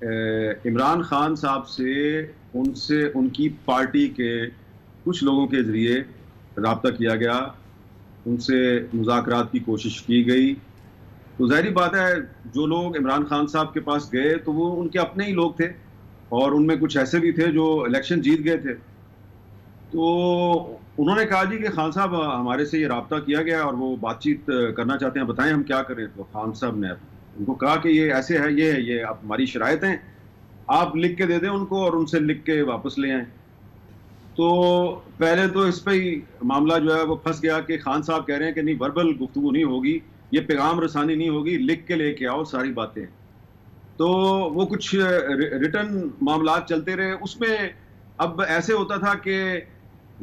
عمران خان صاحب سے ان کی پارٹی کے کچھ لوگوں کے ذریعے رابطہ کیا گیا، ان سے مذاکرات کی کوشش کی گئی۔ تو ظاہری بات ہے جو لوگ عمران خان صاحب کے پاس گئے تو وہ ان کے اپنے ہی لوگ تھے، اور ان میں کچھ ایسے بھی تھے جو الیکشن جیت گئے تھے۔ تو انہوں نے کہا جی کہ خان صاحب ہمارے سے یہ رابطہ کیا گیا اور وہ بات چیت کرنا چاہتے ہیں، بتائیں ہم کیا کریں۔ تو خان صاحب نے ان کو کہا کہ یہ ایسے ہے، یہ اب ہماری شرائط ہیں، آپ لکھ کے دے دیں ان کو اور ان سے لکھ کے واپس لے آئیں۔ تو پہلے تو اس پہ ہی معاملہ جو ہے وہ پھنس گیا کہ خان صاحب کہہ رہے ہیں کہ نہیں، وربل گفتگو نہیں ہوگی، یہ پیغام رسانی نہیں ہوگی، لکھ کے لے کے آؤ ساری باتیں۔ تو وہ کچھ ریٹن معاملات چلتے رہے۔ اس میں اب ایسے ہوتا تھا کہ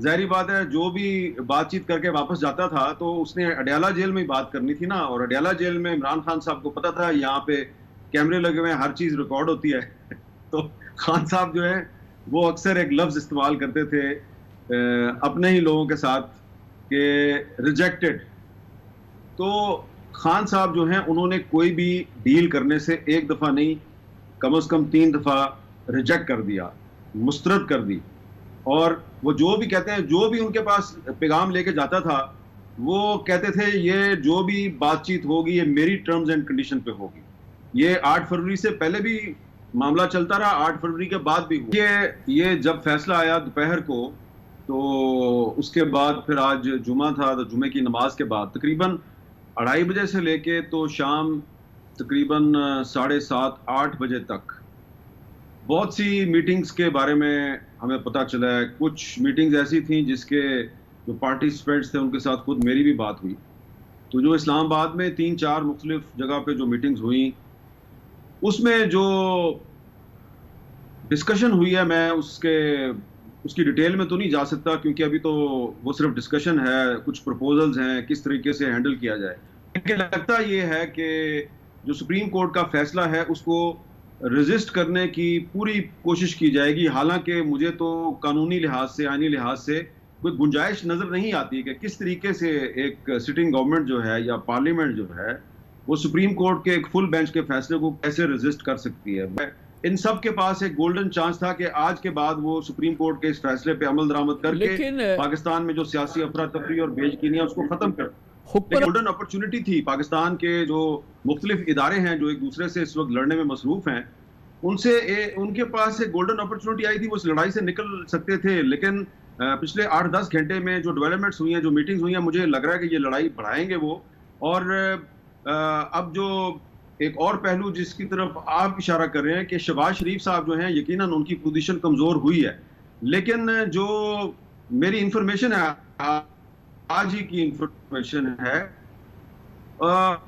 ظاہری بات ہے جو بھی بات چیت کر کے واپس جاتا تھا تو اس نے اڈیالہ جیل میں ہی بات کرنی تھی نا، اور اڈیالہ جیل میں عمران خان صاحب کو پتا تھا یہاں پہ کیمرے لگے ہوئے ہیں، ہر چیز ریکارڈ ہوتی ہے۔ تو خان صاحب جو ہے وہ اکثر ایک لفظ استعمال کرتے تھے اپنے ہی لوگوں کے ساتھ کہ ریجیکٹڈ۔ تو خان صاحب جو ہیں انہوں نے کوئی بھی ڈیل کرنے سے ایک دفعہ نہیں، کم از کم 3 دفعہ ریجیکٹ کر دیا، مسترد کر دی۔ اور وہ جو بھی کہتے ہیں، جو بھی ان کے پاس پیغام لے کے جاتا تھا وہ کہتے تھے یہ جو بھی بات چیت ہوگی یہ میری ٹرمز اینڈ کنڈیشن پہ ہوگی۔ یہ 8 فروری سے پہلے بھی معاملہ چلتا رہا، 8 فروری کے بعد بھی ہوا۔ یہ جب فیصلہ آیا دوپہر کو، تو اس کے بعد پھر آج جمعہ تھا، تو جمعے کی نماز کے بعد تقریباً 2:30 بجے سے لے کے تو شام تقریباً 7:30 8 بجے تک بہت سی میٹنگز کے بارے میں ہمیں پتہ چلا ہے۔ کچھ میٹنگز ایسی تھیں جس کے جو پارٹیسپینٹس تھے ان کے ساتھ خود میری بھی بات ہوئی۔ تو جو اسلام آباد میں 3-4 مختلف جگہ پہ جو میٹنگز ہوئیں، اس میں جو ڈسکشن ہوئی ہے، میں اس کی ڈیٹیل میں تو نہیں جا سکتا کیونکہ ابھی تو وہ صرف ڈسکشن ہے، کچھ پروپوزلز ہیں کس طریقے سے ہینڈل کیا جائے۔ لیکن لگتا یہ ہے کہ جو سپریم کورٹ کا فیصلہ ہے اس کو ریزسٹ کرنے کی پوری کوشش کی جائے گی، حالانکہ مجھے تو قانونی لحاظ سے، آئینی لحاظ سے کوئی گنجائش نظر نہیں آتی کہ کس طریقے سے ایک سٹنگ گورنمنٹ جو ہے یا پارلیمنٹ جو ہے وہ سپریم کورٹ کے ایک فل بینچ کے فیصلے کو کیسے ریزسٹ کر سکتی ہے۔ ان سب کے پاس ایک گولڈن چانس تھا کہ آج کے بعد وہ سپریم کورٹ کے اس فیصلے پہ عمل درآمد کر کے پاکستان میں جو سیاسی افراتفری اور بے یقینی ہے اس کو ختم کر۔ گولڈن اپرچونٹی تھی پاکستان کے جو مختلف ادارے ہیں جو ایک دوسرے سے اس وقت لڑنے میں مصروف ہیں، ان کے پاس ایک گولڈن اپرچونٹی آئی تھی، وہ اس لڑائی سے نکل سکتے تھے۔ لیکن پچھلے 8-10 گھنٹے میں جو ڈیولپمنٹس ہوئی ہیں، جو میٹنگز ہوئی ہیں، مجھے لگ رہا ہے کہ یہ لڑائی بڑھائیں گے وہ۔ اور اب جو ایک اور پہلو جس کی طرف آپ اشارہ کر رہے ہیں کہ شہباز شریف صاحب جو ہیں یقیناً ان کی پوزیشن کمزور ہوئی ہے، لیکن جو میری انفارمیشن ہے، آج ہی کی انفارمیشن ہے،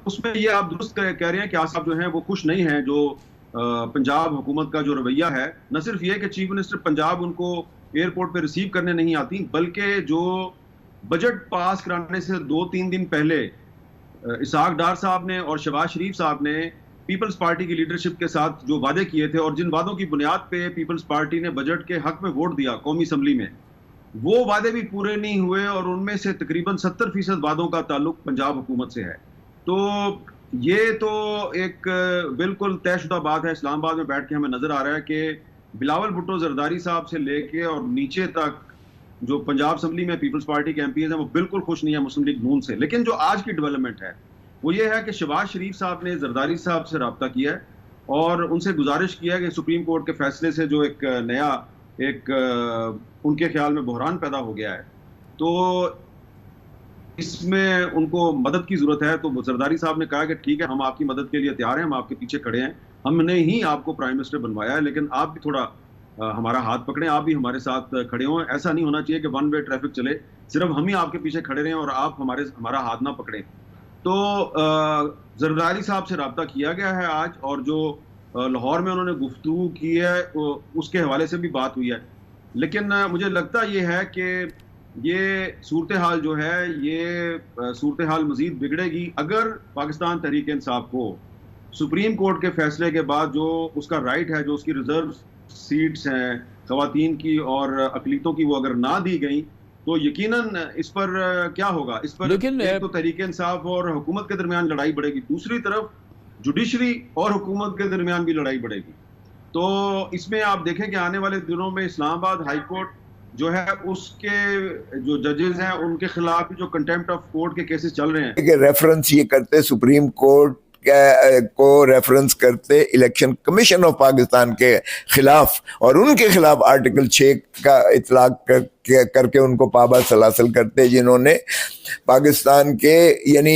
اس میں یہ آپ درست کہہ رہے ہیں کہ آصف صاحب جو ہیں وہ خوش نہیں ہیں جو پنجاب حکومت کا جو رویہ ہے۔ نہ صرف یہ کہ چیف منسٹر پنجاب ان کو ایئرپورٹ پہ ریسیو کرنے نہیں آتی، بلکہ جو بجٹ پاس کرانے سے 2-3 دن پہلے اسحاق ڈار صاحب نے اور شہباز شریف صاحب نے پیپلز پارٹی کی لیڈرشپ کے ساتھ جو وعدے کیے تھے، اور جن وعدوں کی بنیاد پہ پیپلز پارٹی نے بجٹ کے حق میں ووٹ دیا قومی اسمبلی میں، وہ وعدے بھی پورے نہیں ہوئے، اور ان میں سے تقریباً 70% وعدوں کا تعلق پنجاب حکومت سے ہے۔ تو یہ تو ایک بالکل طے شدہ بات ہے، اسلام آباد میں بیٹھ کے ہمیں نظر آ رہا ہے کہ بلاول بھٹو زرداری صاحب سے لے کے اور نیچے تک جو پنجاب اسمبلی میں پیپلز پارٹی کے ایم پیز ہیں وہ بالکل خوش نہیں ہے مسلم لیگ نون سے۔ لیکن جو آج کی ڈیولپمنٹ ہے وہ یہ ہے کہ شہباز شریف صاحب نے زرداری صاحب سے رابطہ کیا ہے اور ان سے گزارش کیا ہے کہ سپریم کورٹ کے فیصلے سے جو ایک نیا ان کے خیال میں بحران پیدا ہو گیا ہے، تو اس میں ان کو مدد کی ضرورت ہے۔ تو زرداری صاحب نے کہا کہ ٹھیک ہے، ہم آپ کی مدد کے لیے تیار ہیں، ہم آپ کے پیچھے کھڑے ہیں، ہم نے ہی آپ کو پرائم منسٹر بنوایا ہے، لیکن آپ بھی تھوڑا ہمارا ہاتھ پکڑیں، آپ بھی ہمارے ساتھ کھڑے ہوں۔ ایسا نہیں ہونا چاہیے کہ ون وے ٹریفک چلے، صرف ہم ہی آپ کے پیچھے کھڑے رہیں اور آپ ہمارا ہاتھ نہ پکڑیں۔ تو زرداری صاحب سے رابطہ کیا گیا ہے آج، اور جو لاہور میں انہوں نے گفتگو کی ہے اس کے حوالے سے بھی بات ہوئی ہے۔ لیکن مجھے لگتا یہ ہے کہ یہ صورتحال جو ہے، یہ صورتحال مزید بگڑے گی اگر پاکستان تحریک انصاف کو سپریم کورٹ کے فیصلے کے بعد جو اس کا رائٹ ہے، جو اس کی ریزرو سیٹس ہیں خواتین کی اور اقلیتوں کی، وہ اگر نہ دی گئیں تو یقیناً اس پر کیا ہوگا؟ اس پر ایک تو تحریک انصاف اور حکومت کے درمیان لڑائی بڑھے گی، دوسری طرف جوڈیشری اور حکومت کے درمیان بھی لڑائی بڑھے گی۔ تو اس میں آپ دیکھیں کہ آنے والے دنوں میں اسلام آباد ہائی کورٹ جو ہے اس کے جو ججز ہیں ان کے خلاف جو کنٹیمپٹ آف کورٹ کے کیسز چل رہے ہیں کہ ریفرنس یہ کرتے سپریم کورٹ کو ریفرنس کرتے الیکشن کمیشن آف پاکستان کے خلاف، اور ان کے خلاف آرٹیکل 6 کا اطلاق کر کے ان کو پابند سلاسل کرتے، جنہوں نے پاکستان کے یعنی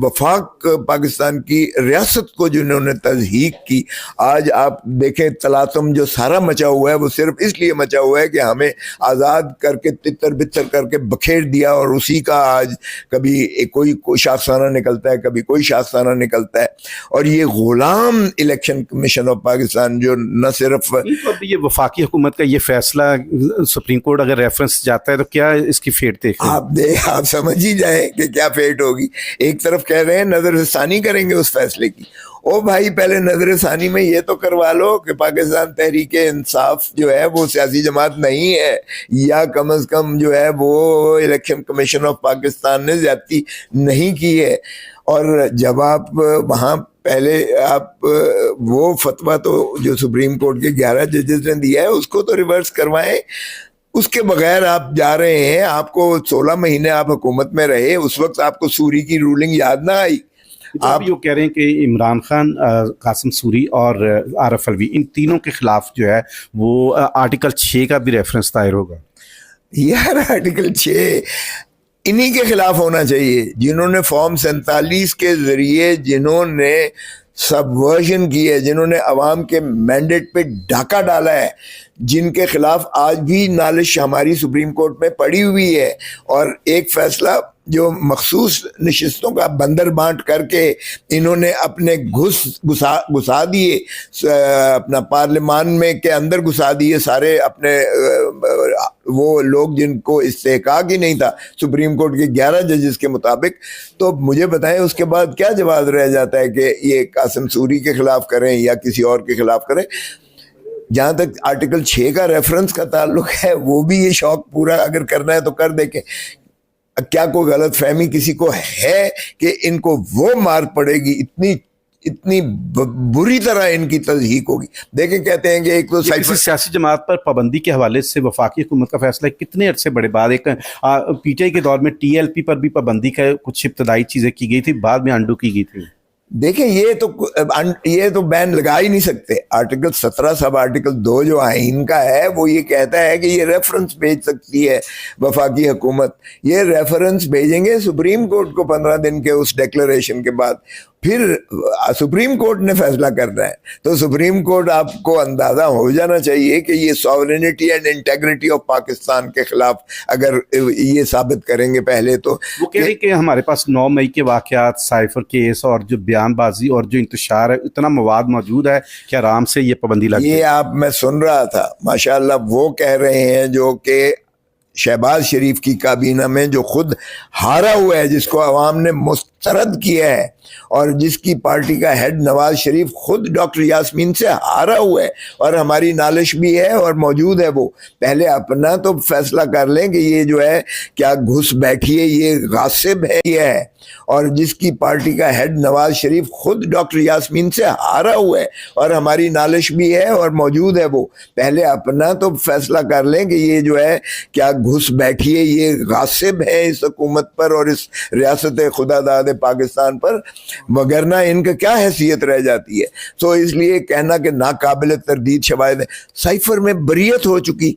وفاق پاکستان کی ریاست کو جنہوں نے تضحیق کی۔ آج آپ دیکھیں تلاطم جو سارا مچا ہوا ہے وہ صرف اس لیے مچا ہوا ہے کہ ہمیں آزاد کر کے تتر بتر کر کے بکھیر دیا، اور اسی کا آج کبھی کوئی شاخسانہ نکلتا ہے، کبھی کوئی شاخسانہ نکلتا ہے۔ اور یہ Ghulam election commission of Pakistan جو نہ صرف یہ وفاقی حکومت کا یہ فیصلہ سپریم کورٹ اگر ریفرنس جاتا ہے تو کیا اس کی فیٹ دیکھیں؟ آپ سمجھ ہی جائیں کہ کیا فیٹ ہوگی۔ ایک طرف کہہ رہے ہیں نظر ثانی کریں گے اس فیصلے کی، او بھائی پہلے نظر ثانی میں یہ تو کروا لو کہ پاکستان تحریک انصاف جو ہے وہ سیاسی جماعت نہیں ہے، یا کم از کم جو ہے وہ الیکشن کمیشن آف پاکستان نے زیادتی نہیں کی ہے۔ اور جب آپ وہاں پہلے آپ وہ فتویٰ تو جو سپریم کورٹ کے 11 ججز نے دیا ہے اس کو تو ریورس کروائیں، اس کے بغیر آپ جا رہے ہیں۔ آپ کو 16 مہینے آپ حکومت میں رہے، اس وقت آپ کو سوری کی رولنگ یاد نہ آئی؟ آپ یہ کہہ رہے ہیں کہ عمران خان، قاسم سوری اور عارف الوی، ان تینوں کے خلاف جو ہے وہ آرٹیکل 6 کا بھی ریفرنس دائر ہوگا؟ یار آرٹیکل 6 انہی کے خلاف ہونا چاہیے جنہوں نے فارم 47 کے ذریعے جنہوں نے سبورژن کی ہے، جنہوں نے عوام کے مینڈیٹ پہ ڈاکہ ڈالا ہے، جن کے خلاف آج بھی نالش ہماری سپریم کورٹ میں پڑی ہوئی ہے۔ اور ایک فیصلہ جو مخصوص نشستوں کا بندر بانٹ کر کے انہوں نے اپنے گھسا دیے، اپنا پارلیمان میں کے اندر گھسا دیے سارے اپنے وہ لوگ جن کو استحقاق ہی نہیں تھا سپریم کورٹ کے 11 ججز کے مطابق۔ تو مجھے بتائیں اس کے بعد کیا جواز رہ جاتا ہے کہ یہ قاسم سوری کے خلاف کریں یا کسی اور کے خلاف کریں؟ جہاں تک آرٹیکل 6 کا ریفرنس کا تعلق ہے، وہ بھی یہ شوق پورا اگر کرنا ہے تو کر دے۔ کہ کیا کوئی غلط فہمی کسی کو ہے کہ ان کو وہ مار پڑے گی، اتنی بری طرح ان کی تضحیق ہوگی؟ دیکھیں کہتے ہیں کہ ایک تو کسی سیاسی جماعت پر پابندی کے حوالے سے وفاقی حکومت کا فیصلہ کتنے عرصے بڑے بعد، ایک پی ٹی آئی کے دور میں ٹی ایل پی پر بھی پابندی کا کچھ ابتدائی چیزیں کی گئی تھی، بعد میں انڈو کی گئی تھی۔ دیکھیں یہ تو بین لگا ہی نہیں سکتے۔ آرٹیکل 17 سب آرٹیکل 2 جو آئین کا ہے وہ یہ کہتا ہے کہ یہ ریفرنس بھیج سکتی ہے وفاقی حکومت، یہ ریفرنس بھیجیں گے سپریم کورٹ کو 15 دن کے اس ڈیکلریشن کے بعد، پھر سپریم کورٹ نے فیصلہ کرنا ہے۔ تو سپریم کورٹ آپ کو اندازہ ہو جانا چاہیے کہ یہ sovereignty and integrity of Pakistan کے خلاف اگر یہ ثابت کریں گے پہلے تو۔ وہ کہہ رہے کہ ہمارے پاس 9 مئی کے واقعات، سائفر کیس اور جو بیان بازی اور جو انتشار ہے، اتنا مواد موجود ہے کہ آرام سے یہ پابندی لگ یہ آپ میں سن رہا تھا ماشاءاللہ وہ کہہ رہے ہیں جو کہ شہباز شریف کی کابینہ میں جو خود ہارا ہوا ہے، جس کو عوام نے مسترد کیا ہے، اور جس کی پارٹی کا ہیڈ نواز شریف خود ڈاکٹر یاسمین سے ہارا ہوا ہے، اور ہماری نالش بھی ہے اور موجود ہے۔ وہ پہلے اپنا تو فیصلہ کر لیں کہ یہ جو ہے کیا گھس بیٹھی ہے، یہ غاصب ہے یہ ہے، اور جس کی پارٹی کا ہیڈ نواز شریف خود ڈاکٹر یاسمین سے ہارا ہوا ہے اور ہماری نالش بھی ہے اور موجود ہے۔ وہ پہلے اپنا تو فیصلہ کر لیں کہ یہ جو ہے کیا گھس بیٹھی ہے، یہ غاصب ہے اس حکومت پر اور اس ریاست خدا داد پاکستان پر، وگرنہ ان کا کیا حیثیت رہ جاتی ہے۔ تو اس لیے کہنا کہ ناقابل تردید شواہد ہے، سائفر میں بریت ہو چکی،